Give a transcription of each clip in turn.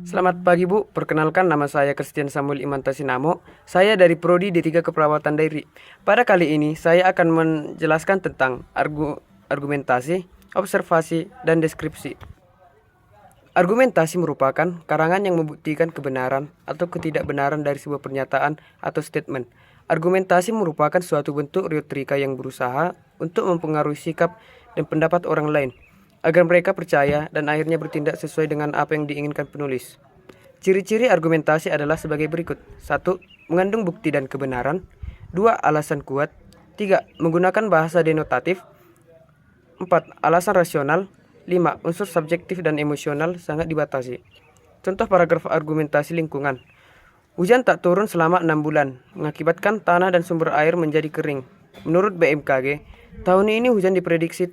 Selamat pagi Bu, perkenalkan nama saya Christian Samuel Imantasinamo. Saya dari Prodi D3 Keperawatan Dairy. Pada kali ini saya akan menjelaskan tentang argumentasi, observasi, dan deskripsi. Argumentasi merupakan karangan yang membuktikan kebenaran atau ketidakbenaran dari sebuah pernyataan atau statement. Argumentasi merupakan suatu bentuk retorika yang berusaha untuk mempengaruhi sikap dan pendapat orang lain agar mereka percaya dan akhirnya bertindak sesuai dengan apa yang diinginkan penulis. Ciri-ciri argumentasi adalah sebagai berikut. 1. Mengandung bukti dan kebenaran. 2. Alasan kuat. 3. Menggunakan bahasa denotatif. 4. Alasan rasional. 5. Unsur subjektif dan emosional sangat dibatasi. Contoh paragraf argumentasi lingkungan. Hujan tak turun selama 6 bulan, mengakibatkan tanah dan sumber air menjadi kering. Menurut BMKG, tahun ini hujan diprediksi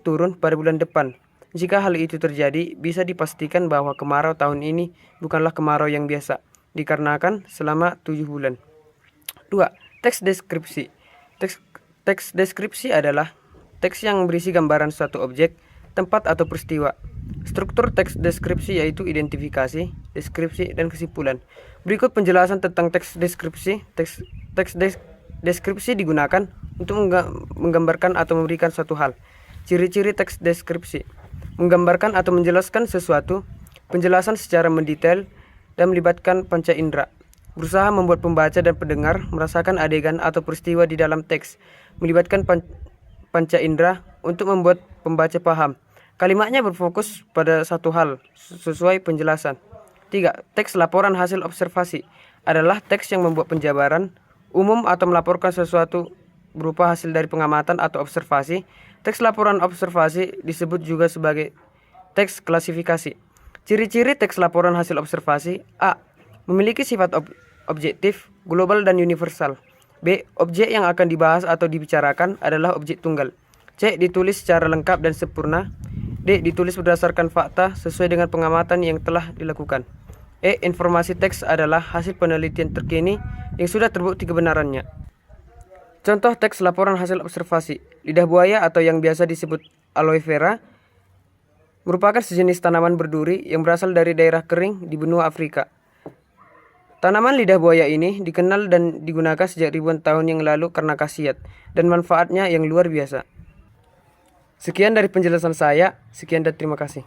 turun pada bulan depan. Jika hal itu terjadi, bisa dipastikan bahwa kemarau tahun ini bukanlah kemarau yang biasa, dikarenakan selama 7 bulan. 2. Teks deskripsi. Teks deskripsi adalah teks yang berisi gambaran suatu objek, tempat atau peristiwa. Struktur teks deskripsi yaitu identifikasi, deskripsi, dan kesimpulan. Berikut penjelasan tentang teks deskripsi. Deskripsi digunakan untuk menggambarkan atau memberikan suatu hal. Ciri-ciri teks deskripsi: menggambarkan atau menjelaskan sesuatu, penjelasan secara mendetail dan melibatkan panca indera. Berusaha membuat pembaca dan pendengar merasakan adegan atau peristiwa di dalam teks, melibatkan panca indera untuk membuat pembaca paham. Kalimatnya berfokus pada satu hal sesuai penjelasan. 3. Teks laporan hasil observasi adalah teks yang membuat penjabaran umum atau melaporkan sesuatu berupa hasil dari pengamatan atau observasi. Teks laporan observasi disebut juga sebagai teks klasifikasi. Ciri-ciri teks laporan hasil observasi: A. Memiliki sifat objektif, global, dan universal. B. Objek yang akan dibahas atau dibicarakan adalah objek tunggal. C. Ditulis secara lengkap dan sempurna. D. Ditulis berdasarkan fakta sesuai dengan pengamatan yang telah dilakukan. E. Informasi teks adalah hasil penelitian terkini yang sudah terbukti kebenarannya. Contoh teks laporan hasil observasi: lidah buaya atau yang biasa disebut aloe vera merupakan sejenis tanaman berduri yang berasal dari daerah kering di benua Afrika. Tanaman lidah buaya ini dikenal dan digunakan sejak ribuan tahun yang lalu karena khasiat dan manfaatnya yang luar biasa. Sekian dari penjelasan saya. Sekian dan terima kasih.